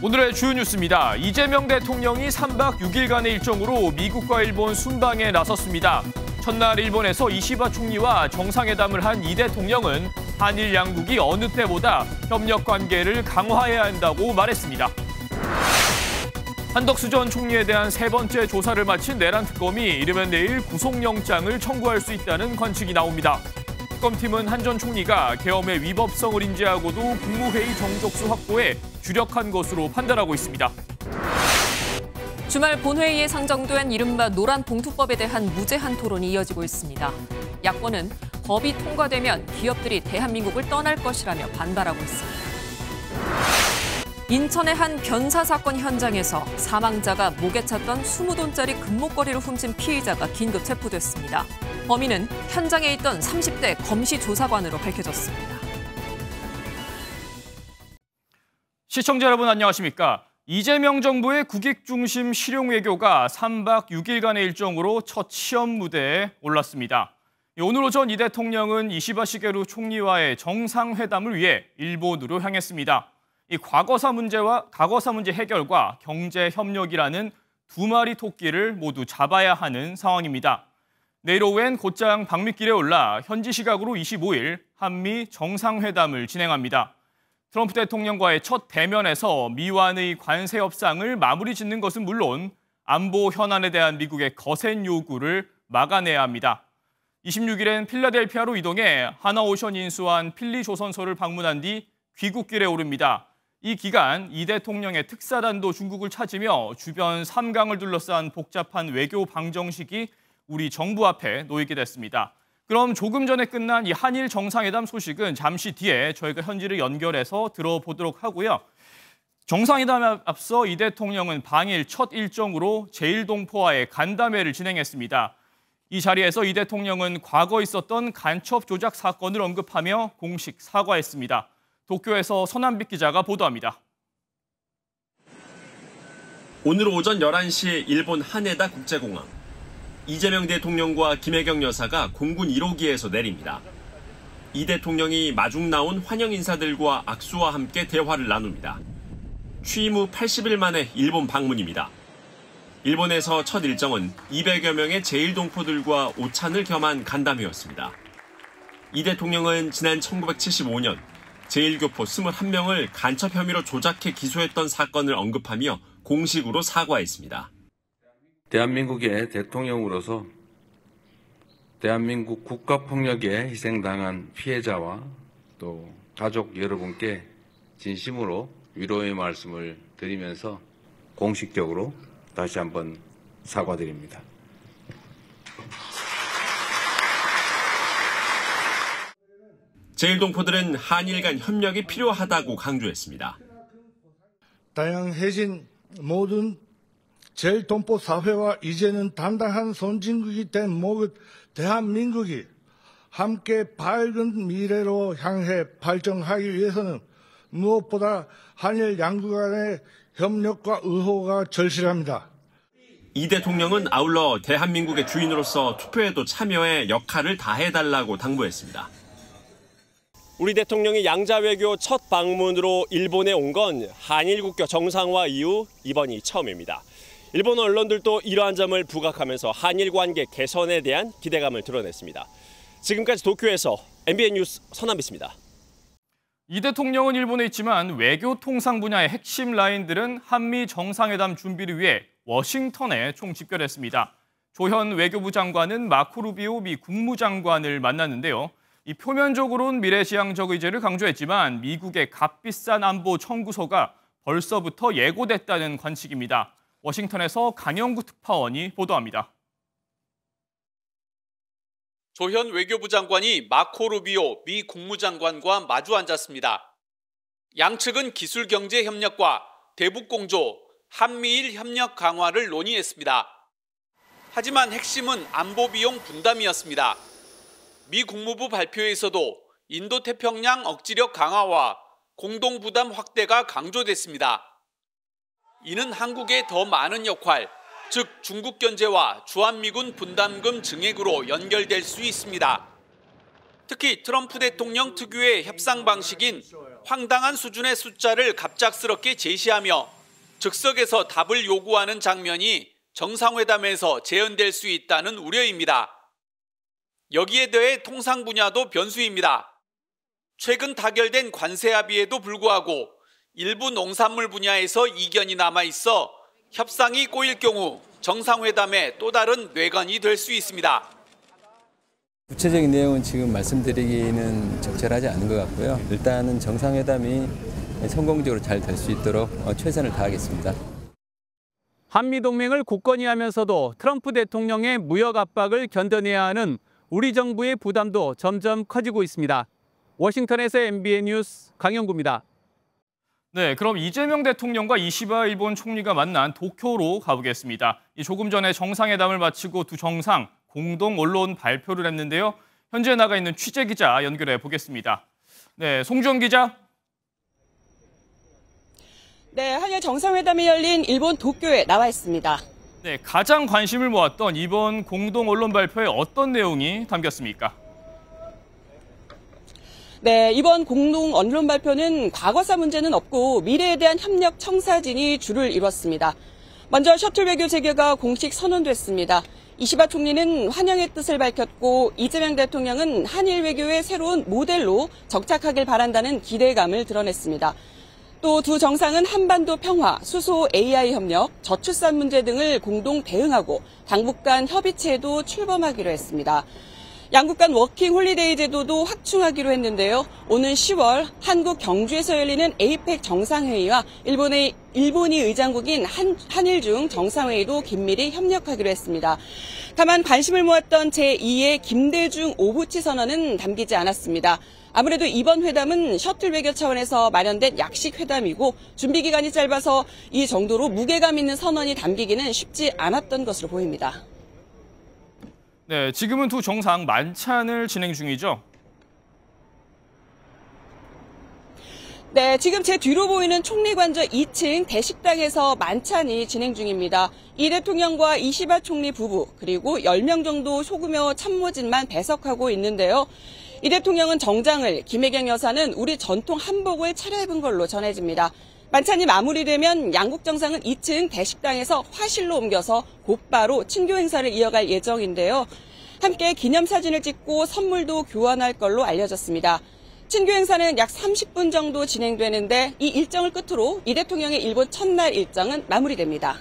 오늘의 주요 뉴스입니다. 이재명 대통령이 3박 6일간의 일정으로 미국과 일본 순방에 나섰습니다. 첫날 일본에서 이시바 총리와 정상회담을 한 이 대통령은 한일 양국이 어느 때보다 협력 관계를 강화해야 한다고 말했습니다. 한덕수 전 총리에 대한 세 번째 조사를 마친 내란 특검이 이르면 내일 구속영장을 청구할 수 있다는 관측이 나옵니다. 특검팀은 한 전 총리가 계엄의 위법성을 인지하고도 국무회의 정족수 확보에 주력한 것으로 판단하고 있습니다. 주말 본회의에 상정된 이른바 노란봉투법에 대한 무제한 토론이 이어지고 있습니다. 야권은 법이 통과되면 기업들이 대한민국을 떠날 것이라며 반발하고 있습니다. 인천의 한 변사 사건 현장에서 사망자가 목에 찼던 20돈짜리 금목걸이를 훔친 피의자가 긴급 체포됐습니다. 범인은 현장에 있던 30대 검시조사관으로 밝혀졌습니다. 시청자 여러분 안녕하십니까? 이재명 정부의 국익 중심 실용 외교가 3박 6일간의 일정으로 첫 시험 무대에 올랐습니다. 오늘 오전 이 대통령은 이시바 시게루 총리와의 정상회담을 위해 일본으로 향했습니다. 이 과거사 문제 해결과 경제 협력이라는 두 마리 토끼를 모두 잡아야 하는 상황입니다. 내일 오후엔 곧장 방미길에 올라 현지 시각으로 25일 한미 정상회담을 진행합니다. 트럼프 대통령과의 첫 대면에서 미완의 관세 협상을 마무리 짓는 것은 물론 안보 현안에 대한 미국의 거센 요구를 막아내야 합니다. 26일엔 필라델피아로 이동해 하나오션 인수한 필리 조선소를 방문한 뒤 귀국길에 오릅니다. 이 기간 이 대통령의 특사단도 중국을 찾으며 주변 3강을 둘러싼 복잡한 외교 방정식이 우리 정부 앞에 놓이게 됐습니다. 그럼 조금 전에 끝난 이 한일 정상회담 소식은 잠시 뒤에 저희가 현지를 연결해서 들어보도록 하고요. 정상회담에 앞서 이 대통령은 방일 첫 일정으로 제1동포와의 간담회를 진행했습니다. 이 자리에서 이 대통령은 과거 있었던 간첩 조작 사건을 언급하며 공식 사과했습니다. 도쿄에서 서남빛 기자가 보도합니다. 오늘 오전 11시 일본 하네다 국제공항. 이재명 대통령과 김혜경 여사가 공군 1호기에서 내립니다. 이 대통령이 마중 나온 환영 인사들과 악수와 함께 대화를 나눕니다. 취임 후 80일 만에 일본 방문입니다. 일본에서 첫 일정은 200여 명의 제1동포들과 오찬을 겸한 간담회였습니다. 이 대통령은 지난 1975년 제1교포 21명을 간첩 혐의로 조작해 기소했던 사건을 언급하며 공식으로 사과했습니다. 대한민국의 대통령으로서 대한민국 국가폭력에 희생당한 피해자와 또 가족 여러분께 진심으로 위로의 말씀을 드리면서 공식적으로 다시 한번 사과드립니다. 제1동포들은 한일 간 협력이 필요하다고 강조했습니다. 다양해진 모든 제1동포 사회와 이제는 단단한 선진국이 된 모든 대한민국이 함께 밝은 미래로 향해 발전하기 위해서는 무엇보다 한일 양국 간의 협력과 의호가 절실합니다. 이 대통령은 아울러 대한민국의 주인으로서 투표에도 참여해 역할을 다해달라고 당부했습니다. 우리 대통령이 양자 외교 첫 방문으로 일본에 온 건 한일 국교 정상화 이후 이번이 처음입니다. 일본 언론들도 이러한 점을 부각하면서 한일 관계 개선에 대한 기대감을 드러냈습니다. 지금까지 도쿄에서 MBN 뉴스 서남빛입니다. 이 대통령은 일본에 있지만 외교 통상 분야의 핵심 라인들은 한미 정상회담 준비를 위해 워싱턴에 총집결했습니다. 조현 외교부 장관은 마코 루비오 미 국무장관을 만났는데요. 이 표면적으로는 미래지향적 의제를 강조했지만 미국의 값비싼 안보 청구서가 벌써부터 예고됐다는 관측입니다. 워싱턴에서 강영구 특파원이 보도합니다. 조현 외교부 장관이 마코 루비오 미 국무장관과 마주 앉았습니다. 양측은 기술경제 협력과 대북공조, 한미일 협력 강화를 논의했습니다. 하지만 핵심은 안보 비용 분담이었습니다. 미 국무부 발표에서도 인도태평양 억지력 강화와 공동부담 확대가 강조됐습니다. 이는 한국의 더 많은 역할, 즉 중국 견제와 주한미군 분담금 증액으로 연결될 수 있습니다. 특히 트럼프 대통령 특유의 협상 방식인 황당한 수준의 숫자를 갑작스럽게 제시하며 즉석에서 답을 요구하는 장면이 정상회담에서 재현될 수 있다는 우려입니다. 여기에 더해 통상 분야도 변수입니다. 최근 타결된 관세 합의에도 불구하고 일부 농산물 분야에서 이견이 남아있어 협상이 꼬일 경우 정상회담의 또 다른 뇌관이 될 수 있습니다. 구체적인 내용은 지금 말씀드리기는 적절하지 않은 것 같고요. 일단은 정상회담이 성공적으로 잘 될 수 있도록 최선을 다하겠습니다. 한미동맹을 굳건히 하면서도 트럼프 대통령의 무역 압박을 견뎌내야 하는 우리 정부의 부담도 점점 커지고 있습니다. 워싱턴에서 MBN 뉴스 강영구입니다. 네, 그럼 이재명 대통령과 이시바 일본 총리가 만난 도쿄로 가보겠습니다. 조금 전에 정상회담을 마치고 두 정상 공동 언론 발표를 했는데요. 현재 나가 있는 취재 기자 연결해 보겠습니다. 네, 송주영 기자. 네, 한일 정상회담이 열린 일본 도쿄에 나와 있습니다. 네, 가장 관심을 모았던 이번 공동 언론 발표에 어떤 내용이 담겼습니까? 네, 이번 공동 언론 발표는 과거사 문제는 없고 미래에 대한 협력 청사진이 주를 이뤘습니다. 먼저 셔틀 외교 재개가 공식 선언됐습니다. 이시바 총리는 환영의 뜻을 밝혔고 이재명 대통령은 한일 외교의 새로운 모델로 정착하길 바란다는 기대감을 드러냈습니다. 또 두 정상은 한반도 평화, 수소 AI 협력, 저출산 문제 등을 공동 대응하고 당국 간 협의체에도 출범하기로 했습니다. 양국 간 워킹 홀리데이 제도도 확충하기로 했는데요. 오는 10월 한국 경주에서 열리는 에이펙 정상회의와 일본이 의장국인 한일중 정상회의도 긴밀히 협력하기로 했습니다. 다만 관심을 모았던 제2의 김대중 오부치 선언은 담기지 않았습니다. 아무래도 이번 회담은 셔틀 외교 차원에서 마련된 약식 회담이고 준비 기간이 짧아서 이 정도로 무게감 있는 선언이 담기기는 쉽지 않았던 것으로 보입니다. 네, 지금은 두 정상 만찬을 진행 중이죠? 네, 지금 제 뒤로 보이는 총리관저 2층 대식당에서 만찬이 진행 중입니다. 이 대통령과 이시바 총리 부부 그리고 10명 정도 소규모 참모진만 배석하고 있는데요. 이 대통령은 정장을, 김혜경 여사는 우리 전통 한복을 차려입은 걸로 전해집니다. 만찬이 마무리되면 양국 정상은 2층 대식당에서 화실로 옮겨서 곧바로 친교 행사를 이어갈 예정인데요. 함께 기념사진을 찍고 선물도 교환할 걸로 알려졌습니다. 친교 행사는 약 30분 정도 진행되는데 이 일정을 끝으로 이 대통령의 일본 첫날 일정은 마무리됩니다.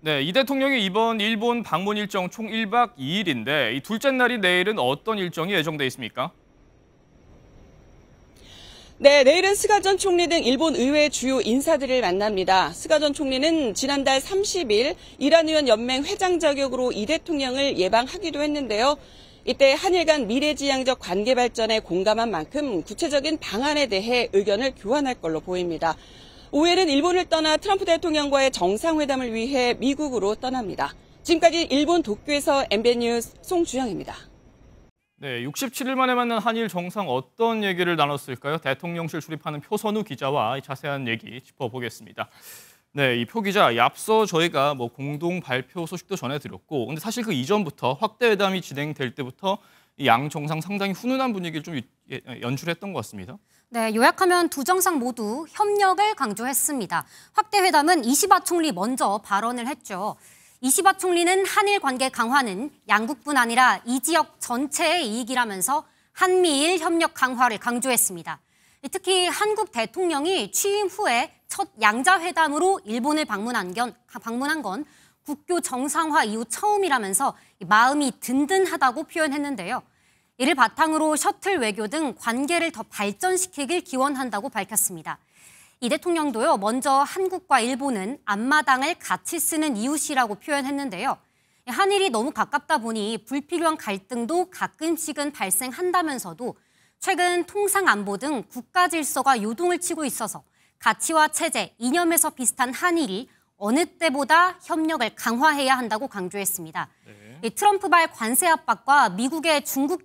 네, 이 대통령의 이번 일본 방문 일정 총 1박 2일인데 이 둘째 날인 내일은 어떤 일정이 예정돼 있습니까? 네, 내일은 스가 전 총리 등 일본 의회 주요 인사들을 만납니다. 스가 전 총리는 지난달 30일 이란 의원 연맹 회장 자격으로 이 대통령을 예방하기도 했는데요. 이때 한일 간 미래지향적 관계 발전에 공감한 만큼 구체적인 방안에 대해 의견을 교환할 걸로 보입니다. 오후에는 일본을 떠나 트럼프 대통령과의 정상회담을 위해 미국으로 떠납니다. 지금까지 일본 도쿄에서 MBN 뉴스 송주영입니다. 네, 67일 만에 만난 한일 정상 어떤 얘기를 나눴을까요? 대통령실 출입하는 표선우 기자와 자세한 얘기 짚어보겠습니다. 네, 이 표 기자, 앞서 저희가 공동 발표 소식도 전해드렸고, 근데 사실 그 이전부터 확대 회담이 진행될 때부터 이 양 정상 상당히 훈훈한 분위기를 좀 연출했던 것 같습니다. 네, 요약하면 두 정상 모두 협력을 강조했습니다. 확대 회담은 이시바 총리 먼저 발언을 했죠. 이시바 총리는 한일 관계 강화는 양국뿐 아니라 이 지역 전체의 이익이라면서 한미일 협력 강화를 강조했습니다. 특히 한국 대통령이 취임 후에 첫 양자회담으로 일본을 방문한 건 국교 정상화 이후 처음이라면서 마음이 든든하다고 표현했는데요. 이를 바탕으로 셔틀 외교 등 관계를 더 발전시키길 기원한다고 밝혔습니다. 이 대통령도요, 먼저 한국과 일본은 앞마당을 같이 쓰는 이웃이라고 표현했는데요. 한일이 너무 가깝다 보니 불필요한 갈등도 가끔씩은 발생한다면서도 최근 통상 안보 등 국가 질서가 요동을 치고 있어서 가치와 체제, 이념에서 비슷한 한일이 어느 때보다 협력을 강화해야 한다고 강조했습니다. 네. 트럼프발 관세 압박과 미국의 중국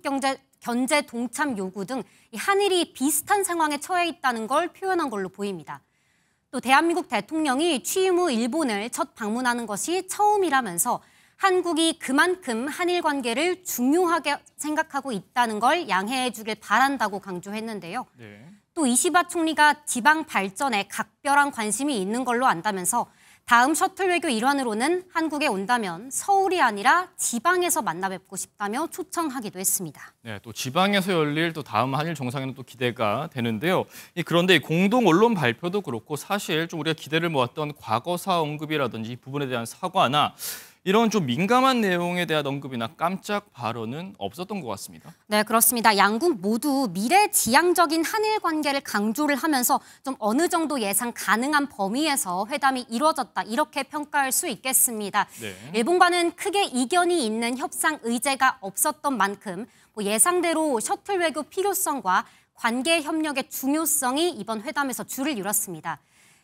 견제 동참 요구 등 한일이 비슷한 상황에 처해 있다는 걸 표현한 걸로 보입니다. 또 대한민국 대통령이 취임 후 일본을 첫 방문하는 것이 처음이라면서 한국이 그만큼 한일 관계를 중요하게 생각하고 있다는 걸 양해해 주길 바란다고 강조했는데요. 네. 또 이시바 총리가 지방 발전에 각별한 관심이 있는 걸로 안다면서 다음 셔틀 외교 일환으로는 한국에 온다면 서울이 아니라 지방에서 만나 뵙고 싶다며 초청하기도 했습니다. 네, 또 지방에서 열릴 또 다음 한일 정상회담 또 기대가 되는데요. 그런데 이 공동 언론 발표도 그렇고 사실 좀 우리가 기대를 모았던 과거사 언급이라든지 이 부분에 대한 사과나 이런 좀 민감한 내용에 대한 언급이나 깜짝 발언은 없었던 것 같습니다. 네, 그렇습니다. 양국 모두 미래지향적인 한일 관계를 강조를 하면서 좀 어느 정도 예상 가능한 범위에서 회담이 이루어졌다 이렇게 평가할 수 있겠습니다. 네. 일본과는 크게 이견이 있는 협상 의제가 없었던 만큼 예상대로 셔틀 외교 필요성과 관계 협력의 중요성이 이번 회담에서 줄을 이뤘습니다.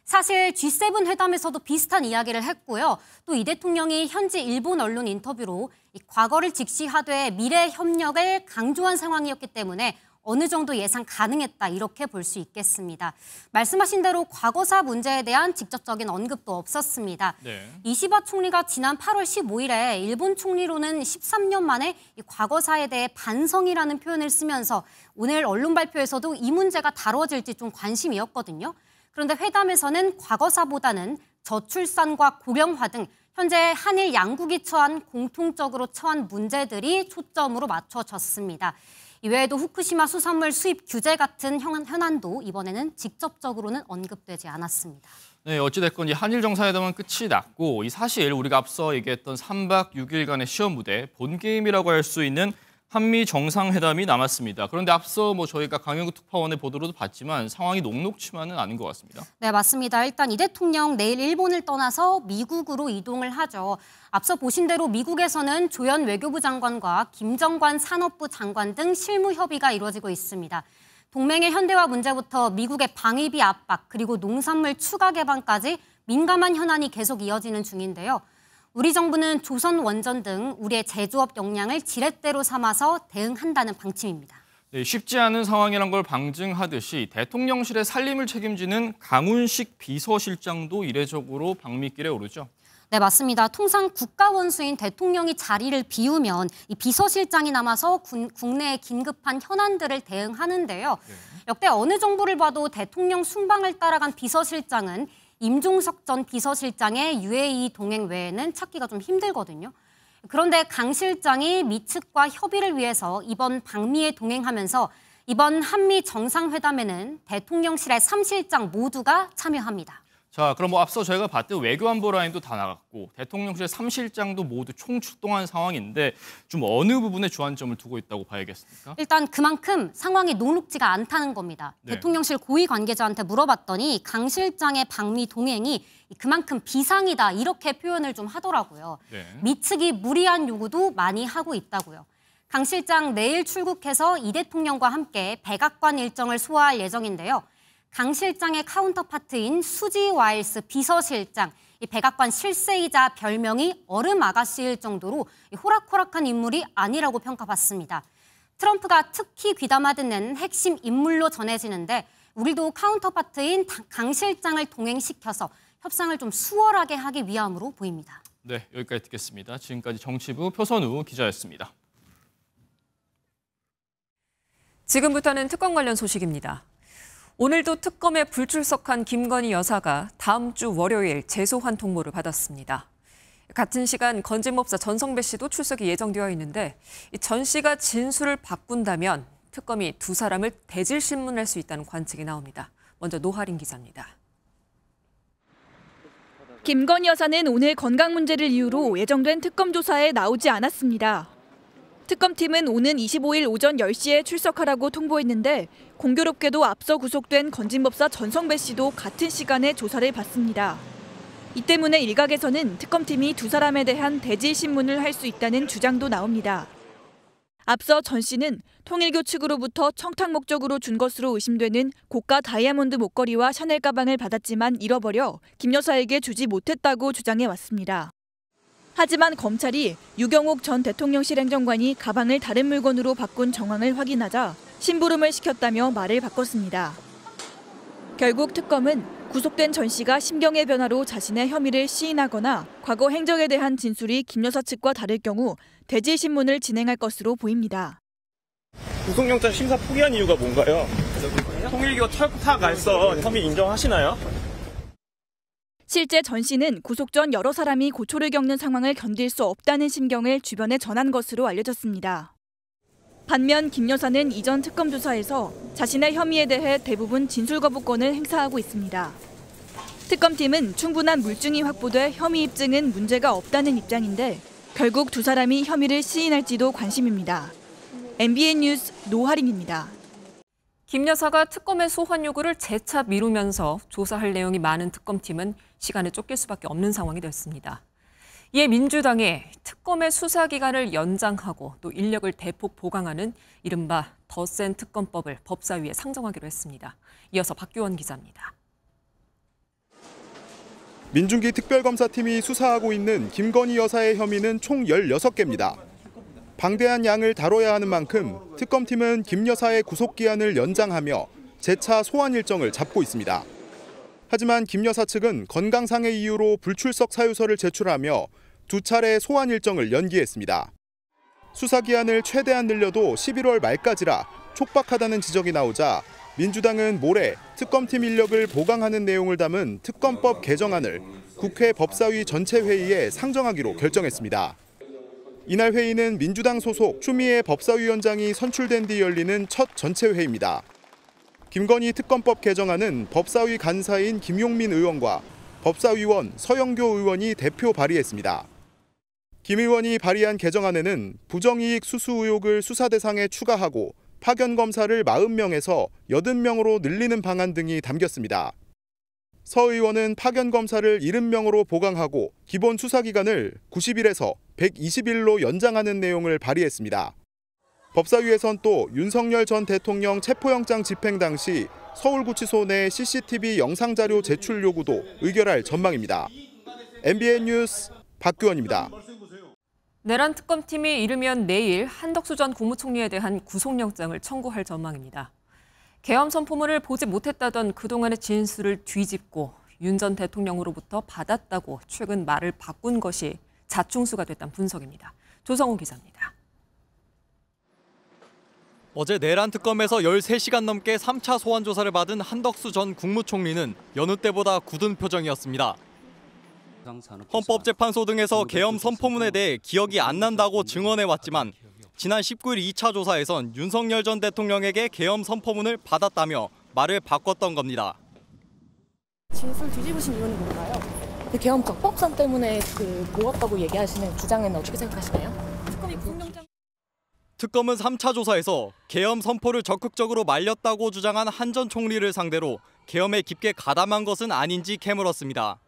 사실 G7 회담에서도 비슷한 이야기를 했고요. 또 이 대통령이 현지 일본 언론 인터뷰로 과거를 직시하되 미래 협력을 강조한 상황이었기 때문에 어느 정도 예상 가능했다 이렇게 볼 수 있겠습니다. 말씀하신 대로 과거사 문제에 대한 직접적인 언급도 없었습니다. 네. 이시바 총리가 지난 8월 15일에 일본 총리로는 13년 만에 이 과거사에 대해 반성이라는 표현을 쓰면서 오늘 언론 발표에서도 이 문제가 다뤄질지 좀 관심이었거든요. 그런데 회담에서는 과거사보다는 저출산과 고령화 등 현재 한일 양국이 공통적으로 처한 문제들이 초점으로 맞춰졌습니다. 이외에도 후쿠시마 수산물 수입 규제 같은 현안도 이번에는 직접적으로는 언급되지 않았습니다. 네, 어찌됐건 이 한일 정상회담은 끝이 났고 사실 우리가 앞서 얘기했던 3박 6일간의 시험 무대, 본게임이라고 할 수 있는 한미 정상회담이 남았습니다. 그런데 앞서 저희가 강영구 특파원의 보도로도 봤지만 상황이 녹록치만은 않은 것 같습니다. 네, 맞습니다. 일단 이 대통령 내일 일본을 떠나서 미국으로 이동을 하죠. 앞서 보신 대로 미국에서는 조현 외교부 장관과 김정관 산업부 장관 등 실무 협의가 이루어지고 있습니다. 동맹의 현대화 문제부터 미국의 방위비 압박 그리고 농산물 추가 개방까지 민감한 현안이 계속 이어지는 중인데요. 우리 정부는 조선 원전 등 우리의 제조업 역량을 지렛대로 삼아서 대응한다는 방침입니다. 네, 쉽지 않은 상황이란 걸 방증하듯이 대통령실의 살림을 책임지는 강훈식 비서실장도 이례적으로 방미길에 오르죠. 네, 맞습니다. 통상 국가 원수인 대통령이 자리를 비우면 이 비서실장이 남아서 국내의 긴급한 현안들을 대응하는데요. 네. 역대 어느 정부를 봐도 대통령 순방을 따라간 비서실장은 임종석 전 비서실장의 UAE 동행 외에는 찾기가 좀 힘들거든요. 그런데 강 실장이 미 측과 협의를 위해서 이번 방미에 동행하면서 이번 한미 정상회담에는 대통령실의 3실장 모두가 참여합니다. 자, 그럼 앞서 저희가 봤던 외교안보 라인도 다 나갔고 대통령실의 3실장도 모두 총출동한 상황인데 좀 어느 부분에 주안점을 두고 있다고 봐야겠습니까? 일단 그만큼 상황이 녹록지가 않다는 겁니다. 네. 대통령실 고위 관계자한테 물어봤더니 강 실장의 방미 동행이 그만큼 비상이다 이렇게 표현을 좀 하더라고요. 네. 미 측이 무리한 요구도 많이 하고 있다고요. 강 실장 내일 출국해서 이 대통령과 함께 백악관 일정을 소화할 예정인데요. 강 실장의 카운터파트인 수지 와일스 비서실장, 이 백악관 실세이자 별명이 얼음 아가씨일 정도로 호락호락한 인물이 아니라고 평가받습니다. 트럼프가 특히 귀담아듣는 핵심 인물로 전해지는데 우리도 카운터파트인 강 실장을 동행시켜서 협상을 좀 수월하게 하기 위함으로 보입니다. 네, 여기까지 듣겠습니다. 지금까지 정치부 표선우 기자였습니다. 지금부터는 특검 관련 소식입니다. 오늘도 특검에 불출석한 김건희 여사가 다음 주 월요일 재소환 통보를 받았습니다. 같은 시간 건진법사 전성배 씨도 출석이 예정되어 있는데 전 씨가 진술을 바꾼다면 특검이 두 사람을 대질 신문할 수 있다는 관측이 나옵니다. 먼저 노하린 기자입니다. 김건희 여사는 오늘 건강 문제를 이유로 예정된 특검 조사에 나오지 않았습니다. 특검팀은 오는 25일 오전 10시에 출석하라고 통보했는데 공교롭게도 앞서 구속된 건진법사 전성배 씨도 같은 시간에 조사를 받습니다. 이 때문에 일각에서는 특검팀이 두 사람에 대한 대질 신문을 할 수 있다는 주장도 나옵니다. 앞서 전 씨는 통일교 측으로부터 청탁 목적으로 준 것으로 의심되는 고가 다이아몬드 목걸이와 샤넬 가방을 받았지만 잃어버려 김 여사에게 주지 못했다고 주장해왔습니다. 하지만 검찰이 유경옥 전 대통령실 행정관이 가방을 다른 물건으로 바꾼 정황을 확인하자 심부름을 시켰다며 말을 바꿨습니다. 결국 특검은 구속된 전 씨가 심경의 변화로 자신의 혐의를 시인하거나 과거 행적에 대한 진술이 김 여사 측과 다를 경우 대질 신문을 진행할 것으로 보입니다. 구속영장 심사 포기한 이유가 뭔가요? 통일교 철탑 갈선 혐의 인정하시나요? 실제 전 씨는 구속 전 여러 사람이 고초를 겪는 상황을 견딜 수 없다는 심경을 주변에 전한 것으로 알려졌습니다. 반면 김 여사는 이전 특검 조사에서 자신의 혐의에 대해 대부분 진술 거부권을 행사하고 있습니다. 특검팀은 충분한 물증이 확보돼 혐의 입증은 문제가 없다는 입장인데 결국 두 사람이 혐의를 시인할지도 관심입니다. MBN 뉴스 노하림입니다. 김 여사가 특검의 소환 요구를 재차 미루면서 조사할 내용이 많은 특검팀은 시간에 쫓길 수밖에 없는 상황이 됐습니다. 이에 민주당이 특검의 수사 기간을 연장하고 또 인력을 대폭 보강하는 이른바 더 센 특검법을 법사위에 상정하기로 했습니다. 이어서 박규원 기자입니다. 민중기 특별검사팀이 수사하고 있는 김건희 여사의 혐의는 총 16개입니다. 방대한 양을 다뤄야 하는 만큼 특검팀은 김 여사의 구속기한을 연장하며 재차 소환 일정을 잡고 있습니다. 하지만 김 여사 측은 건강상의 이유로 불출석 사유서를 제출하며 두 차례 소환 일정을 연기했습니다. 수사기한을 최대한 늘려도 11월 말까지라 촉박하다는 지적이 나오자 민주당은 모레 특검팀 인력을 보강하는 내용을 담은 특검법 개정안을 국회 법사위 전체 회의에 상정하기로 결정했습니다. 이날 회의는 민주당 소속 추미애 법사위원장이 선출된 뒤 열리는 첫 전체 회의입니다. 김건희 특검법 개정안은 법사위 간사인 김용민 의원과 법사위원 서영교 의원이 대표 발의했습니다. 김 의원이 발의한 개정안에는 부정이익 수수 의혹을 수사 대상에 추가하고 파견 검사를 40명에서 80명으로 늘리는 방안 등이 담겼습니다. 서 의원은 파견 검사를 70명으로 보강하고 기본 수사 기간을 90일에서 120일로 연장하는 내용을 발의했습니다. 법사위에선 또 윤석열 전 대통령 체포영장 집행 당시 서울구치소 내 CCTV 영상자료 제출 요구도 의결할 전망입니다. MBN 뉴스 박규원입니다. 내란 특검팀이 이르면 내일 한덕수 전 국무총리에 대한 구속영장을 청구할 전망입니다. 계엄 선포문을 보지 못했다던 그동안의 진술을 뒤집고 윤 전 대통령으로부터 받았다고 최근 말을 바꾼 것이 자충수가 됐다는 분석입니다. 조성우 기자입니다. 어제 내란 특검에서 13시간 넘게 3차 소환 조사를 받은 한덕수 전 국무총리는 여느 때보다 굳은 표정이었습니다. 헌법재판소 등에서 계엄 선포문에 대해 기억이 안 난다고 증언해왔지만 지난 19일 2차 조사에선 윤석열 전 대통령에게 계엄 선포문을 받았다며 말을 바꿨던 겁니다. 진술 뒤집으신 이유는 뭔가요? 계엄 적법성 때문에 모았다고 얘기하시는 주장에는 어떻게 생각하시나요? 특검은 3차 조사에서 계엄 선포를 적극적으로 말렸다고 주장한 한 전 총리를 상대로 계엄에 깊게 가담한 것은 아닌지 캐물었습니다.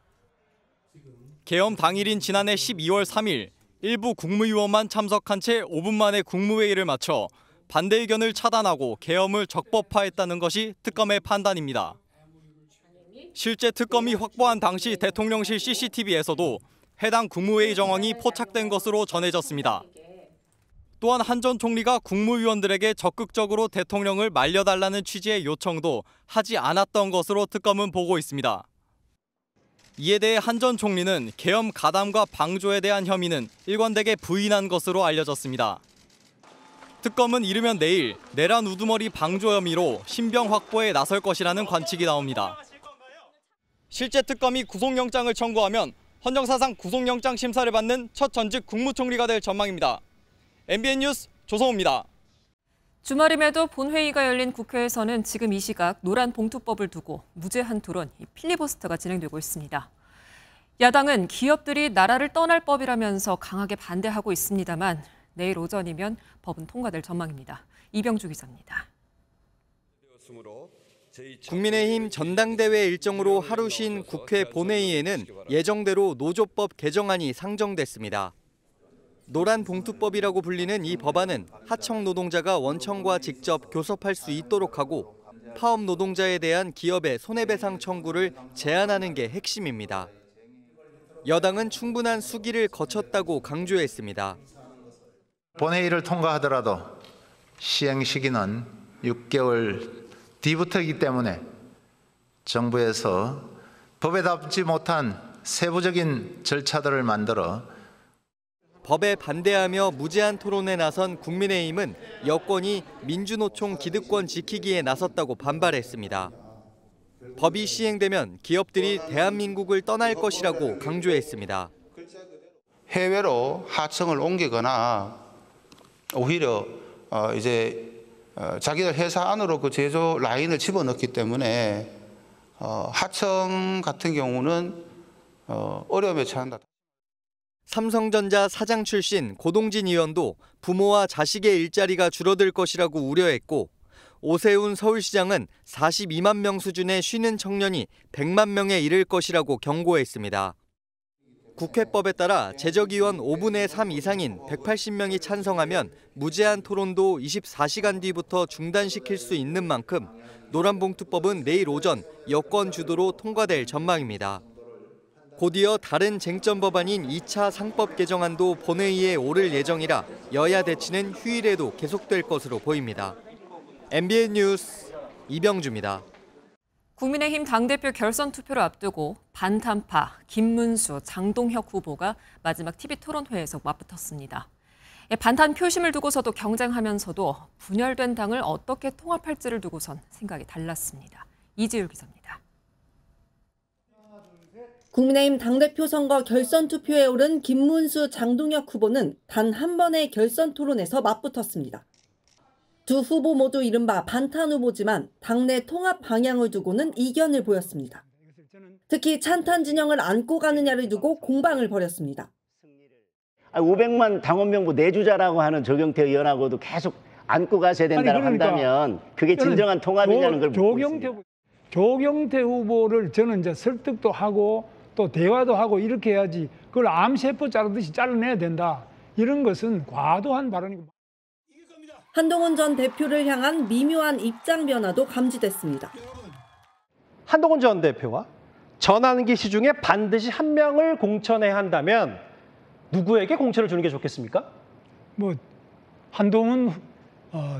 계엄 당일인 지난해 12월 3일 일부 국무위원만 참석한 채 5분 만에 국무회의를 마쳐 반대 의견을 차단하고 계엄을 적법화했다는 것이 특검의 판단입니다. 실제 특검이 확보한 당시 대통령실 CCTV에서도 해당 국무회의 정황이 포착된 것으로 전해졌습니다. 또한 한 전 총리가 국무위원들에게 적극적으로 대통령을 말려달라는 취지의 요청도 하지 않았던 것으로 특검은 보고 있습니다. 이에 대해 한 전 총리는 계엄 가담과 방조에 대한 혐의는 일관되게 부인한 것으로 알려졌습니다. 특검은 이르면 내일 내란 우두머리 방조 혐의로 신병 확보에 나설 것이라는 관측이 나옵니다. 실제 특검이 구속영장을 청구하면 헌정사상 구속영장 심사를 받는 첫 전직 국무총리가 될 전망입니다. MBN 뉴스 조성우입니다. 주말임에도 본회의가 열린 국회에서는 지금 이 시각 노란 봉투법을 두고 무제한 토론, 필리버스터가 진행되고 있습니다. 야당은 기업들이 나라를 떠날 법이라면서 강하게 반대하고 있습니다만 내일 오전이면 법은 통과될 전망입니다. 이병주 기자입니다. 국민의힘 전당대회 일정으로 하루 쉰 국회 본회의에는 예정대로 노조법 개정안이 상정됐습니다. 노란 봉투법이라고 불리는 이 법안은 하청 노동자가 원청과 직접 교섭할 수 있도록 하고 파업 노동자에 대한 기업의 손해배상 청구를 제한하는 게 핵심입니다. 여당은 충분한 수기를 거쳤다고 강조했습니다. 본회의를 통과하더라도 시행 시기는 6개월 뒤부터이기 때문에 정부에서 법에 답지 못한 세부적인 절차들을 만들어 법에 반대하며 무제한 토론에 나선 국민의힘은 여권이 민주노총 기득권 지키기에 나섰다고 반발했습니다. 법이 시행되면 기업들이 대한민국을 떠날 것이라고 강조했습니다. 해외로 하청을 옮기거나 오히려 자기들 회사 안으로 그 제조 라인을 집어넣기 때문에 하청 같은 경우는 어려움에 처한다. 삼성전자 사장 출신 고동진 의원도 부모와 자식의 일자리가 줄어들 것이라고 우려했고, 오세훈 서울시장은 42만 명 수준의 쉬는 청년이 100만 명에 이를 것이라고 경고했습니다. 국회법에 따라 재적의원 5분의 3 이상인 180명이 찬성하면 무제한 토론도 24시간 뒤부터 중단시킬 수 있는 만큼 노란봉투법은 내일 오전 여권 주도로 통과될 전망입니다. 곧이어 다른 쟁점 법안인 2차 상법 개정안도 본회의에 오를 예정이라 여야 대치는 휴일에도 계속될 것으로 보입니다. MBN 뉴스 이병주입니다. 국민의힘 당대표 결선 투표를 앞두고 반탄파 김문수, 장동혁 후보가 마지막 TV토론회에서 맞붙었습니다. 반탄 표심을 두고서도 경쟁하면서도 분열된 당을 어떻게 통합할지를 두고선 생각이 달랐습니다. 이지율 기자입니다. 국민의힘 당대표 선거 결선 투표에 오른 김문수, 장동혁 후보는 단 한 번의 결선 토론에서 맞붙었습니다. 두 후보 모두 이른바 반탄 후보지만 당내 통합 방향을 두고는 이견을 보였습니다. 특히 찬탄 진영을 안고 가느냐를 두고 공방을 벌였습니다. 500만 당원 명부 내주자라고 하는 조경태 의원하고도 계속 안고 가셔야 된다고 한다면 그게 진정한 통합이냐는 걸 묻고 있습니다. 조경태 후보를 저는 이제 설득도 하고 또 대화도 하고 이렇게 해야지 그걸 암세포 자르듯이 잘라내야 된다. 이런 것은 과도한 발언이고. 한동훈 전 대표를 향한 미묘한 입장 변화도 감지됐습니다. 한동훈 전 대표와 전환기 씨 중에 반드시 한 명을 공천해야 한다면 누구에게 공천을 주는 게 좋겠습니까? 한동훈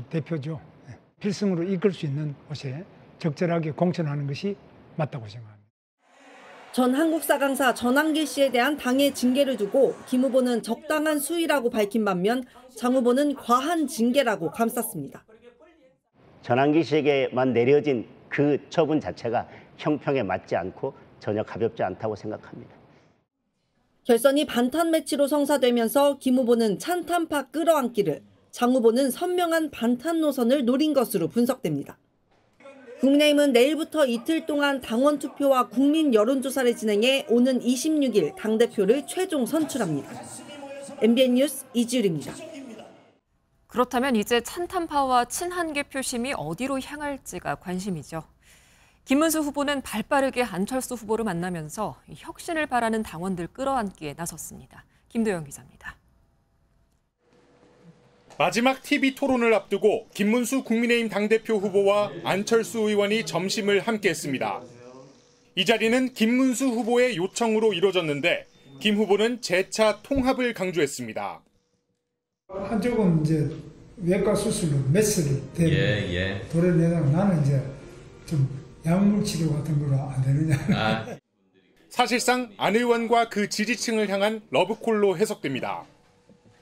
대표죠. 필승으로 이끌 수 있는 곳에 적절하게 공천하는 것이 맞다고 생각합니다. 전 한국사 강사 전환기 씨에 대한 당의 징계를 두고 김 후보는 적당한 수위라고 밝힌 반면 장 후보는 과한 징계라고 감쌌습니다. 전환기 씨에게만 내려진 그 처분 자체가 형평에 맞지 않고 전혀 가볍지 않다고 생각합니다. 결선이 반탄 매치로 성사되면서 김 후보는 찬탄파 끌어안기를, 장 후보는 선명한 반탄 노선을 노린 것으로 분석됩니다. 국민의힘은 내일부터 이틀 동안 당원 투표와 국민 여론조사를 진행해 오는 26일 당대표를 최종 선출합니다. MBN 뉴스 이지율입니다. 그렇다면 이제 찬탄파와 친한계 표심이 어디로 향할지가 관심이죠. 김문수 후보는 발빠르게 안철수 후보를 만나면서 혁신을 바라는 당원들 끌어안기에 나섰습니다. 김도영 기자입니다. 마지막 TV 토론을 앞두고 김문수 국민의힘 당대표 후보와 안철수 의원이 점심을 함께했습니다. 이 자리는 김문수 후보의 요청으로 이루어졌는데 김 후보는 재차 통합을 강조했습니다. 한쪽은 이제 외과 수술로 메스를 도려내다가 나는 이제 좀 약물 치료 같은 걸로 안 되느냐. 사실상 안 의원과 그 지지층을 향한 러브콜로 해석됩니다.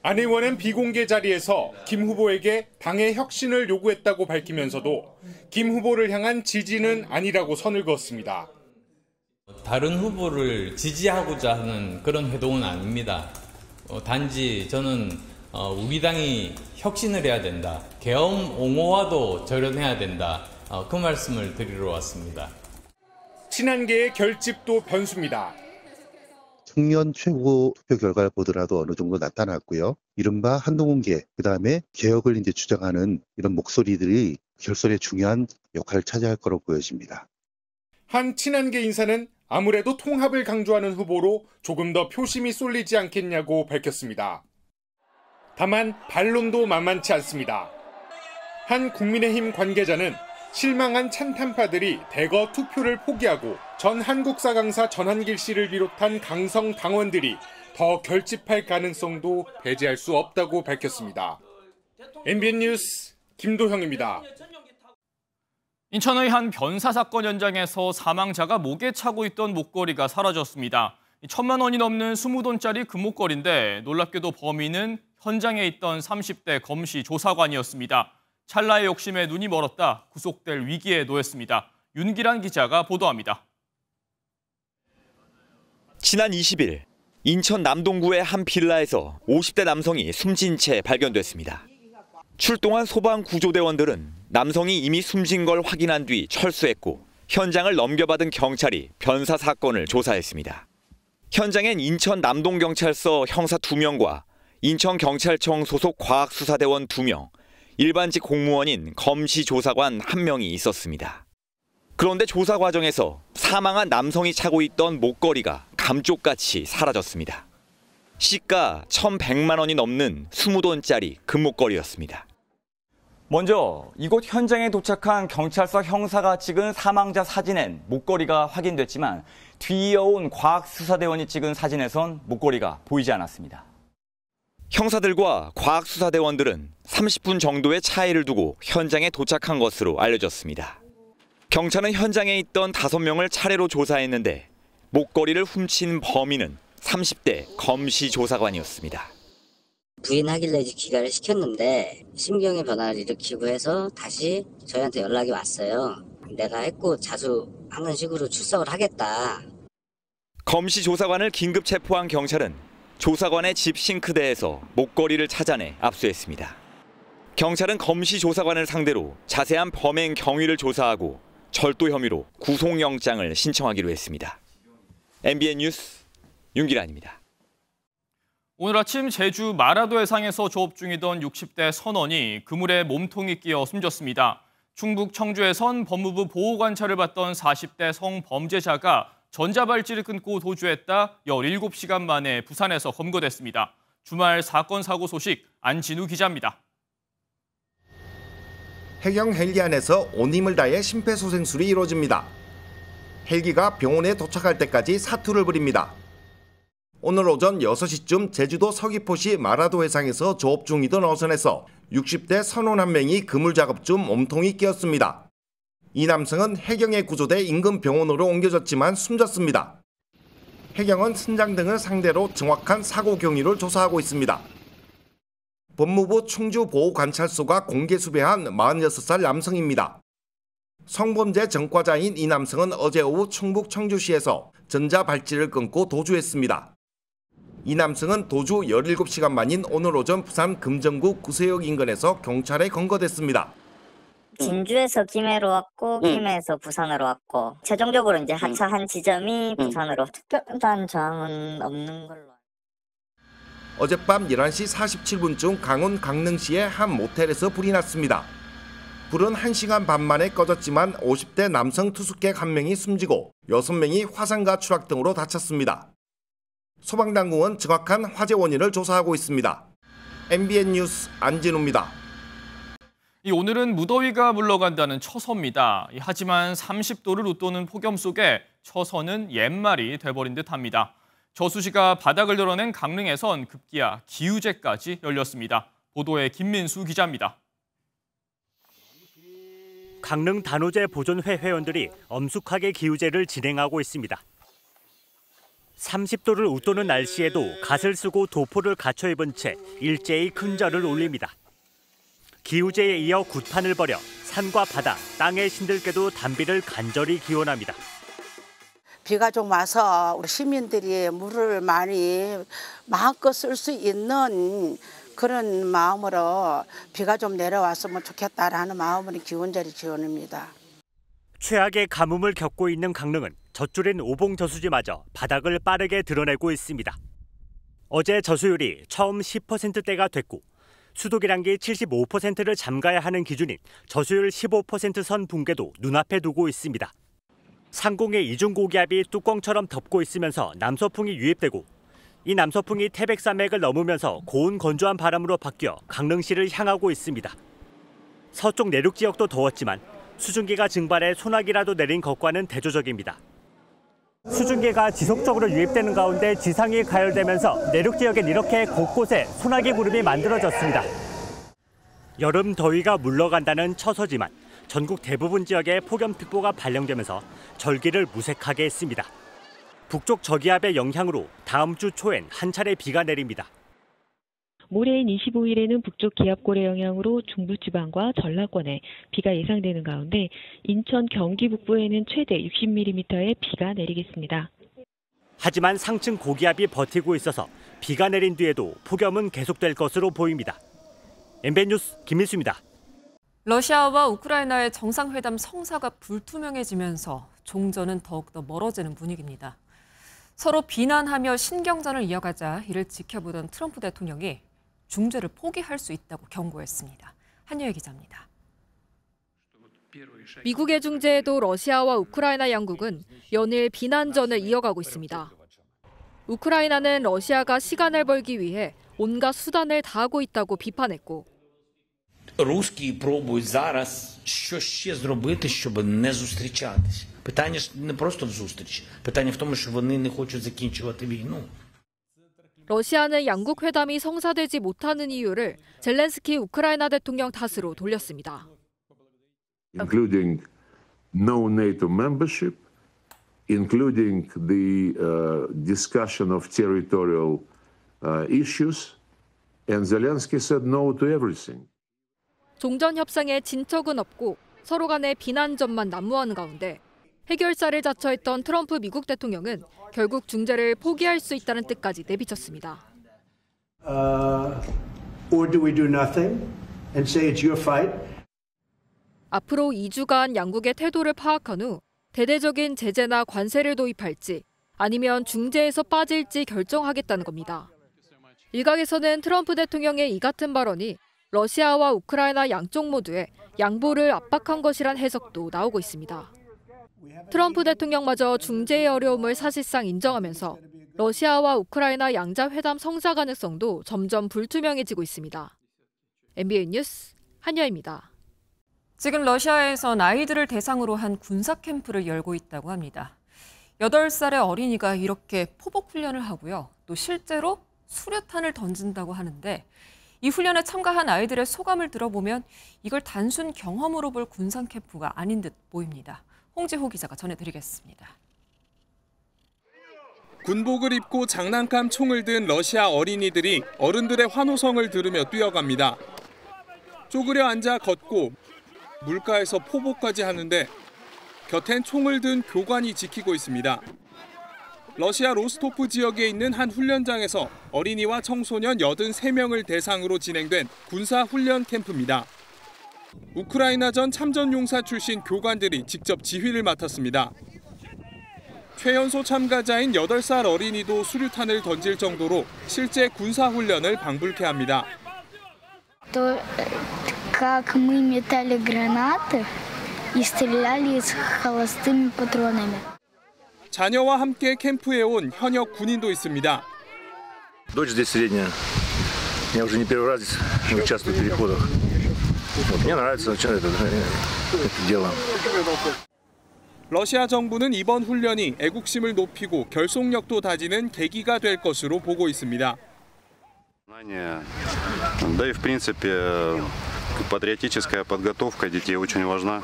안 의원은 비공개 자리에서 김 후보에게 당의 혁신을 요구했다고 밝히면서도 김 후보를 향한 지지는 아니라고 선을 그었습니다. 다른 후보를 지지하고자 하는 그런 행동은 아닙니다. 단지 저는 우리 당이 혁신을 해야 된다. 계엄 옹호와도 절연해야 된다. 그 말씀을 드리러 왔습니다. 친한계의 결집도 변수입니다. 청년 최고 투표 결과를 보더라도 어느 정도 나타났고요. 이른바 한동훈계, 그다음에 개혁을 이제 주장하는 이런 목소리들이 결선에 중요한 역할을 차지할 거로 보여집니다. 한 친한계 인사는 아무래도 통합을 강조하는 후보로 조금 더 표심이 쏠리지 않겠냐고 밝혔습니다. 다만 반론도 만만치 않습니다. 한 국민의힘 관계자는 실망한 찬탄파들이 대거 투표를 포기하고 전 한국사 강사 전환길 씨를 비롯한 강성 당원들이 더 결집할 가능성도 배제할 수 없다고 밝혔습니다. MBN 뉴스 김도형입니다. 인천의 한 변사 사건 현장에서 사망자가 목에 차고 있던 목걸이가 사라졌습니다. 1,000만 원이 넘는 20돈짜리 금목걸이인데 놀랍게도 범인은 현장에 있던 30대 검시 조사관이었습니다. 찰나의 욕심에 눈이 멀었다 구속될 위기에 놓였습니다. 윤기란 기자가 보도합니다. 지난 20일 인천 남동구의 한 빌라에서 50대 남성이 숨진 채 발견됐습니다. 출동한 소방구조대원들은 남성이 이미 숨진 걸 확인한 뒤 철수했고 현장을 넘겨받은 경찰이 변사 사건을 조사했습니다. 현장엔 인천 남동경찰서 형사 2명과 인천경찰청 소속 과학수사대원 2명, 일반직 공무원인 검시조사관 1명이 있었습니다. 그런데 조사 과정에서 사망한 남성이 차고 있던 목걸이가 감쪽같이 사라졌습니다. 시가 1,100만 원이 넘는 20돈짜리 금목걸이였습니다. 먼저 이곳 현장에 도착한 경찰서 형사가 찍은 사망자 사진엔 목걸이가 확인됐지만 뒤이어온 과학수사대원이 찍은 사진에선 목걸이가 보이지 않았습니다. 형사들과 과학수사대원들은 30분 정도의 차이를 두고 현장에 도착한 것으로 알려졌습니다. 경찰은 현장에 있던 5명을 차례로 조사했는데 목걸이를 훔친 범인은 30대 검시조사관이었습니다. 부인하길래 귀가를 시켰는데 심경의 변화를 일으키고 해서 다시 저희한테 연락이 왔어요. 내가 했고 자수하는 식으로 출석을 하겠다. 검시조사관을 긴급 체포한 경찰은 조사관의 집 싱크대에서 목걸이를 찾아내 압수했습니다. 경찰은 검시조사관을 상대로 자세한 범행 경위를 조사하고 절도 혐의로 구속영장을 신청하기로 했습니다. MBN 뉴스 윤기란입니다. 오늘 아침 제주 마라도 해상에서 조업 중이던 60대 선원이 그물에 몸통이 끼어 숨졌습니다. 충북 청주에선 법무부 보호관찰을 받던 40대 성범죄자가 전자발찌를 끊고 도주했다 17시간 만에 부산에서 검거됐습니다. 주말 사건 사고 소식 안진우 기자입니다. 해경 헬기 안에서 온 힘을 다해 심폐소생술이 이루어집니다. 헬기가 병원에 도착할 때까지 사투를 벌입니다. 오늘 오전 6시쯤 제주도 서귀포시 마라도 해상에서 조업 중이던 어선에서 60대 선원 1명이 그물 작업 중 몸통이 끼었습니다. 이 남성은 해경에 구조돼 인근 병원으로 옮겨졌지만 숨졌습니다. 해경은 선장 등을 상대로 정확한 사고 경위를 조사하고 있습니다. 법무부 충주보호관찰소가 공개 수배한 46살 남성입니다. 성범죄 전과자인 이 남성은 어제 오후 충북 청주시에서 전자발찌를 끊고 도주했습니다. 이 남성은 도주 17시간 만인 오늘 오전 부산 금정구 구세역 인근에서 경찰에 검거됐습니다. 진주에서 김해로 왔고 김해에서 부산으로 왔고 최종적으로 이제 하차한 지점이 부산으로 특별한 저항은 없는 걸로. 어젯밤 11시 47분쯤 강원 강릉시의 한 모텔에서 불이 났습니다. 불은 1시간 반 만에 꺼졌지만 50대 남성 투숙객 1명이 숨지고 6명이 화상과 추락 등으로 다쳤습니다. 소방당국은 정확한 화재 원인을 조사하고 있습니다. MBN 뉴스 안진우입니다. 오늘은 무더위가 물러간다는 처서입니다. 하지만 30도를 웃도는 폭염 속에 처서는 옛말이 돼버린 듯합니다. 저수지가 바닥을 드러낸 강릉에선 급기야 기우제까지 열렸습니다. 보도에 김민수 기자입니다. 강릉 단오제 보존회 회원들이 엄숙하게 기우제를 진행하고 있습니다. 30도를 웃도는 날씨에도 갓을 쓰고 도포를 갖춰 입은 채 일제히 큰 절을 올립니다. 기우제에 이어 굿판을 벌여 산과 바다, 땅의 신들께도 단비를 간절히 기원합니다. 비가 좀 와서 우리 시민들이 물을 많이 마음껏 쓸 수 있는 그런 마음으로 비가 좀 내려왔으면 좋겠다라는 마음으로 기원절이 지원입니다. 최악의 가뭄을 겪고 있는 강릉은 젖줄인 오봉저수지마저 바닥을 빠르게 드러내고 있습니다. 어제 저수율이 처음 10%대가 됐고 수도계량기 75%를 잠가야 하는 기준인 저수율 15% 선 붕괴도 눈앞에 두고 있습니다. 상공의 이중고기압이 뚜껑처럼 덮고 있으면서 남서풍이 유입되고 이 남서풍이 태백산맥을 넘으면서 고온 건조한 바람으로 바뀌어 강릉시를 향하고 있습니다. 서쪽 내륙 지역도 더웠지만 수증기가 증발해 소나기라도 내린 것과는 대조적입니다. 수증기가 지속적으로 유입되는 가운데 지상이 가열되면서 내륙 지역엔 이렇게 곳곳에 소나기 구름이 만들어졌습니다. 여름 더위가 물러간다는 처서지만 전국 대부분 지역에 폭염특보가 발령되면서 절기를 무색하게 했습니다. 북쪽 저기압의 영향으로 다음 주 초엔 한 차례 비가 내립니다. 모레인 25일에는 북쪽 기압골의 영향으로 중부지방과 전라권에 비가 예상되는 가운데 인천, 경기 북부에는 최대 60mm의 비가 내리겠습니다. 하지만 상층 고기압이 버티고 있어서 비가 내린 뒤에도 폭염은 계속될 것으로 보입니다. MBN 뉴스 김일수입니다. 러시아와 우크라이나의 정상회담 성사가 불투명해지면서 종전은 더욱더 멀어지는 분위기입니다. 서로 비난하며 신경전을 이어가자 이를 지켜보던 트럼프 대통령이 중재를 포기할 수 있다고 경고했습니다. 한유혜 기자입니다. 미국의 중재에도 러시아와 우크라이나 양국은 연일 비난전을 이어가고 있습니다. 우크라이나는 러시아가 시간을 벌기 위해 온갖 수단을 다하고 있다고 비판했고 Русські пробують зараз що ще зробити, щоб не зустрічатися. Питання ж не просто в зустрічі. Питання в тому, що вони не хочуть закінчувати війну. 러시아는 양국 회담이 성사되지 못하는 이유를 젤렌스키 우크라이나 대통령 탓으로 돌렸습니다. Including no NATO membership, including the discussion of territorial issues, and Zelensky said no to everything. 종전 협상에 진척은 없고 서로 간의 비난점만 난무하는 가운데 해결사를 자처했던 트럼프 미국 대통령은 결국 중재를 포기할 수 있다는 뜻까지 내비쳤습니다. Or do we do nothing and say it's your fight? 앞으로 2주간 양국의 태도를 파악한 후 대대적인 제재나 관세를 도입할지 아니면 중재에서 빠질지 결정하겠다는 겁니다. 일각에서는 트럼프 대통령의 이 같은 발언이 러시아와 우크라이나 양쪽 모두에 양보를 압박한 것이란 해석도 나오고 있습니다. 트럼프 대통령마저 중재의 어려움을 사실상 인정하면서 러시아와 우크라이나 양자 회담 성사 가능성도 점점 불투명해지고 있습니다. MBN 뉴스 한여입니다. 지금 러시아에선 아이들을 대상으로 한 군사 캠프를 열고 있다고 합니다. 8살의 어린이가 이렇게 포복 훈련을 하고요. 또 실제로 수류탄을 던진다고 하는데 이 훈련에 참가한 아이들의 소감을 들어보면 이걸 단순 경험으로 볼 군사 캠프가 아닌 듯 보입니다. 홍지호 기자가 전해드리겠습니다. 군복을 입고 장난감 총을 든 러시아 어린이들이 어른들의 환호성을 들으며 뛰어갑니다. 쪼그려 앉아 걷고 물가에서 포복까지 하는데 곁엔 총을 든 교관이 지키고 있습니다. 러시아 로스토프 지역에 있는 한 훈련장에서 어린이와 청소년 83명을 대상으로 진행된 군사훈련 캠프입니다. 우크라이나전 참전용사 출신 교관들이 직접 지휘를 맡았습니다. 최연소 참가자인 8살 어린이도 수류탄을 던질 정도로 실제 군사훈련을 방불케 합니다. То, как мы метали гранаты и стреляли с холостыми патронами. 자녀와 함께 캠프에 온 현역 군인도 있습니다. Дочь здесь средняя. Я уже не первый раз участвую в переходах. Мне нравится это дело. 러시아 정부는 이번 훈련이 애국심을 높이고 결속력도 다지는 계기가 될 것으로 보고 있습니다. Да и в принципе патриотическая подготовка детей очень важна.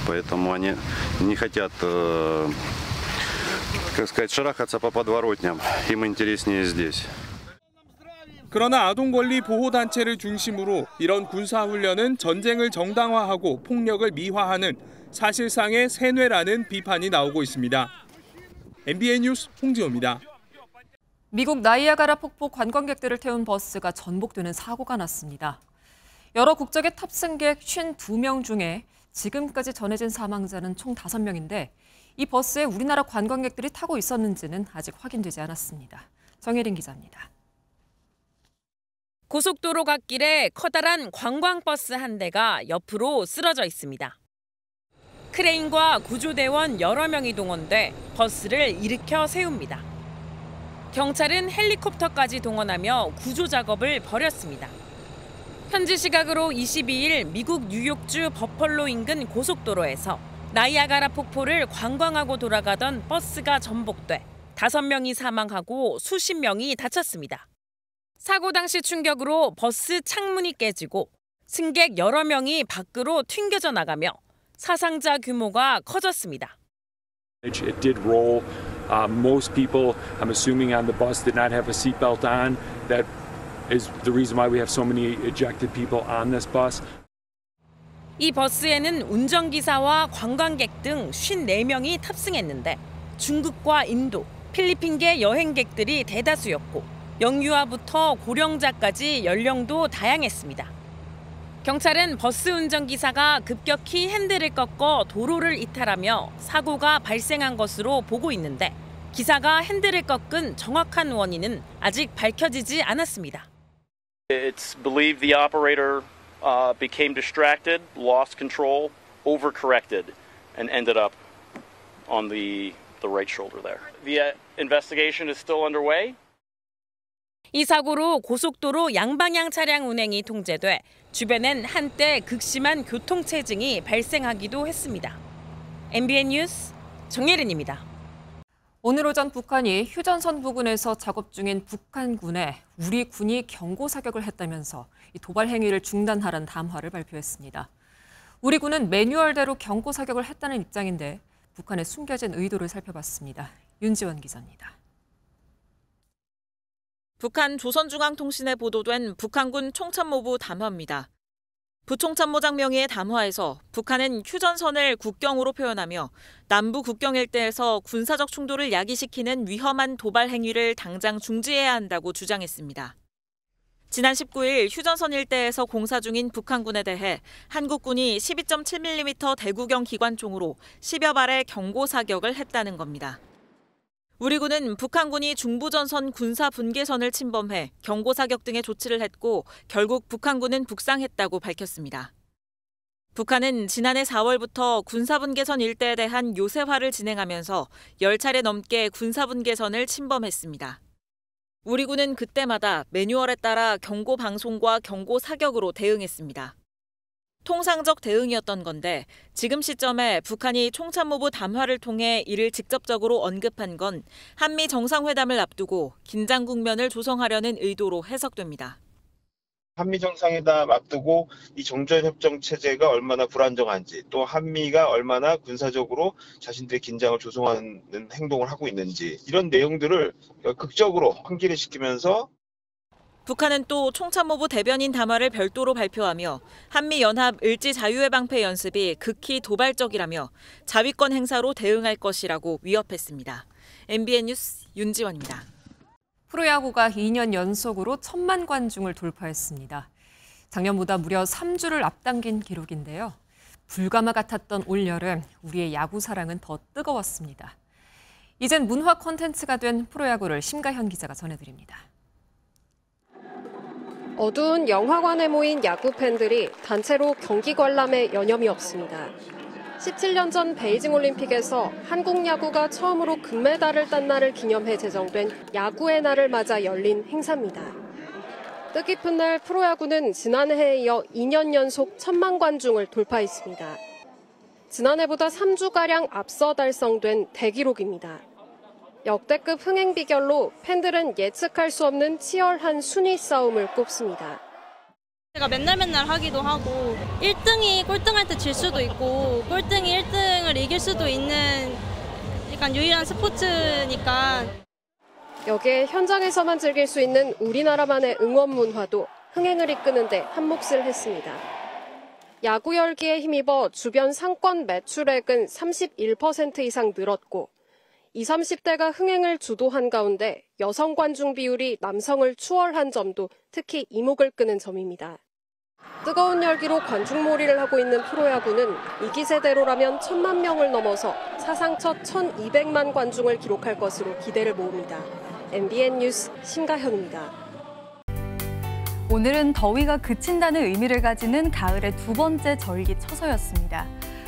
Поэтому они не хотят, как сказать, шарахаться по подворотням. Им интереснее здесь. 그러나 아동권리 보호단체를 중심으로 이런 군사훈련은 전쟁을 정당화하고 폭력을 미화하는 사실상의 세뇌라는 비판이 나오고 있습니다. MBN 뉴스 홍지호입니다. 미국 나이아가라 폭포 관광객들을 태운 버스가 전복되는 사고가 났습니다. 여러 국적의 탑승객 52명 중에 지금까지 전해진 사망자는 총 5명인데 이 버스에 우리나라 관광객들이 타고 있었는지는 아직 확인되지 않았습니다. 정혜린 기자입니다. 고속도로 갓길에 커다란 관광버스 한 대가 옆으로 쓰러져 있습니다. 크레인과 구조대원 여러 명이 동원돼 버스를 일으켜 세웁니다. 경찰은 헬리콥터까지 동원하며 구조 작업을 벌였습니다. 현지 시각으로 22일 미국 뉴욕주 버펄로 인근 고속도로에서 나이아가라 폭포를 관광하고 돌아가던 버스가 전복돼 5명이 사망하고 수십 명이 다쳤습니다. 사고 당시 충격으로 버스 창문이 깨지고 승객 여러 명이 밖으로 튕겨져 나가며 사상자 규모가 커졌습니다. It did roll. Most people, I'm assuming on the bus, did not have a seatbelt on. That is the reason why we have so many ejected people on this bus. 이 버스에는 운전기사와 관광객 등 54명이 탑승했는데 중국과 인도, 필리핀계 여행객들이 대다수였고 영유아부터 고령자까지 연령도 다양했습니다. 경찰은 버스 운전기사가 급격히 핸들을 꺾어 도로를 이탈하며 사고가 발생한 것으로 보고 있는데 기사가 핸들을 꺾은 정확한 원인은 아직 밝혀지지 않았습니다. It's believed the operator became distracted, lost control, overcorrected, and ended up on the right shoulder there. The investigation is still underway. 이 사고로 고속도로 양방향 차량 운행이 통제돼 주변엔 한때 극심한 교통체증이 발생하기도 했습니다. MBN 뉴스 정예린입니다. 오늘 오전 북한이 휴전선 부근에서 작업 중인 북한군에 우리 군이 경고 사격을 했다면서 이 도발 행위를 중단하라는 담화를 발표했습니다. 우리 군은 매뉴얼대로 경고 사격을 했다는 입장인데 북한의 숨겨진 의도를 살펴봤습니다. 윤지원 기자입니다. 북한 조선중앙통신에 보도된 북한군 총참모부 담화입니다. 부총참모장 명의의 담화에서 북한은 휴전선을 국경으로 표현하며 남부 국경 일대에서 군사적 충돌을 야기시키는 위험한 도발 행위를 당장 중지해야 한다고 주장했습니다. 지난 19일 휴전선 일대에서 공사 중인 북한군에 대해 한국군이 12.7mm 대구경 기관총으로 10여 발의 경고 사격을 했다는 겁니다. 우리 군은 북한군이 중부전선 군사 분계선을 침범해 경고 사격 등의 조치를 했고 결국 북한군은 북상했다고 밝혔습니다. 북한은 지난해 4월부터 군사 분계선 일대에 대한 요새화를 진행하면서 10차례 넘게 군사 분계선을 침범했습니다. 우리 군은 그때마다 매뉴얼에 따라 경고 방송과 경고 사격으로 대응했습니다. 통상적 대응이었던 건데 지금 시점에 북한이 총참모부 담화를 통해 이를 직접적으로 언급한 건 한미 정상회담을 앞두고 긴장 국면을 조성하려는 의도로 해석됩니다. 한미 정상회담 앞두고 이 정전협정 체제가 얼마나 불안정한지 또 한미가 얼마나 군사적으로 자신들의 긴장을 조성하는 행동을 하고 있는지 이런 내용들을 극적으로 환기를 시키면서 북한은 또 총참모부 대변인 담화를 별도로 발표하며 한미연합 을지자유해방패 연습이 극히 도발적이라며 자위권 행사로 대응할 것이라고 위협했습니다. MBN 뉴스 윤지원입니다. 프로야구가 2년 연속으로 1,000만 관중을 돌파했습니다. 작년보다 무려 3주를 앞당긴 기록인데요. 불가마 같았던 올여름, 우리의 야구 사랑은 더 뜨거웠습니다. 이젠 문화 콘텐츠가 된 프로야구를 심가현 기자가 전해드립니다. 어두운 영화관에 모인 야구 팬들이 단체로 경기 관람에 여념이 없습니다. 17년 전 베이징 올림픽에서 한국 야구가 처음으로 금메달을 딴 날을 기념해 제정된 야구의 날을 맞아 열린 행사입니다. 뜻깊은 날 프로야구는 지난해에 이어 2년 연속 1,000만 관중을 돌파했습니다. 지난해보다 3주가량 앞서 달성된 대기록입니다. 역대급 흥행 비결로 팬들은 예측할 수 없는 치열한 순위 싸움을 꼽습니다. 제가 맨날 하기도 하고 1등이 꼴등할 때 질 수도 있고 꼴등이 1등을 이길 수도 있는 약간 유일한 스포츠니까. 여기에 현장에서만 즐길 수 있는 우리나라만의 응원 문화도 흥행을 이끄는 데 한몫을 했습니다. 야구 열기에 힘입어 주변 상권 매출액은 31% 이상 늘었고 20, 30대가 흥행을 주도한 가운데 여성 관중 비율이 남성을 추월한 점도 특히 이목을 끄는 점입니다. 뜨거운 열기로 관중몰이를 하고 있는 프로야구는 이 기세대로라면 1,000만 명을 넘어서 사상 첫 1,200만 관중을 기록할 것으로 기대를 모읍니다. MBN 뉴스 심가현입니다. 오늘은 더위가 그친다는 의미를 가지는 가을의 두 번째 절기 처서였습니다.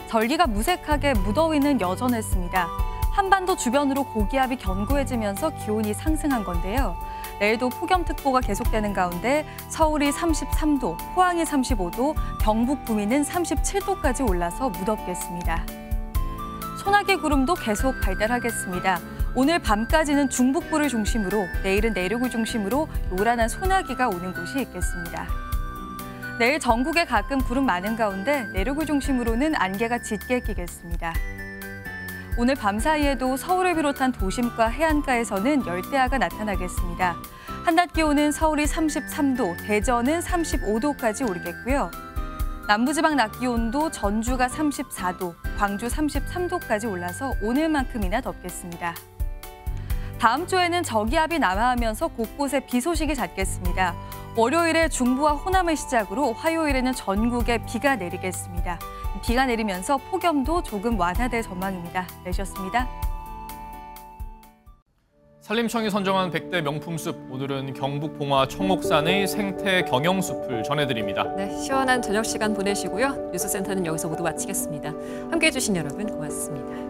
절기가 무색하게 무더위는 여전했습니다. 한반도 주변으로 고기압이 견고해지면서 기온이 상승한 건데요. 내일도 폭염특보가 계속되는 가운데 서울이 33도, 포항이 35도, 경북 구미는 37도까지 올라서 무덥겠습니다. 소나기 구름도 계속 발달하겠습니다. 오늘 밤까지는 중북부를 중심으로 내일은 내륙을 중심으로 요란한 소나기가 오는 곳이 있겠습니다. 내일 전국에 가끔 구름 많은 가운데 내륙을 중심으로는 안개가 짙게 끼겠습니다. 오늘 밤 사이에도 서울을 비롯한 도심과 해안가에서는 열대야가 나타나겠습니다. 한낮 기온은 서울이 33도, 대전은 35도까지 오르겠고요. 남부지방 낮 기온도 전주가 34도, 광주 33도까지 올라서 오늘만큼이나 덥겠습니다. 다음 주에는 저기압이 남하하면서 곳곳에 비 소식이 잦겠습니다. 월요일에 중부와 호남을 시작으로 화요일에는 전국에 비가 내리겠습니다. 비가 내리면서 폭염도 조금 완화될 전망입니다. 내셨습니다. 산림청이 선정한 100대 명품숲, 오늘은 경북 봉화 청옥산의 생태 경영숲을 전해드립니다. 네, 시원한 저녁 시간 보내시고요. 뉴스센터는 여기서 모두 마치겠습니다. 함께해 주신 여러분 고맙습니다.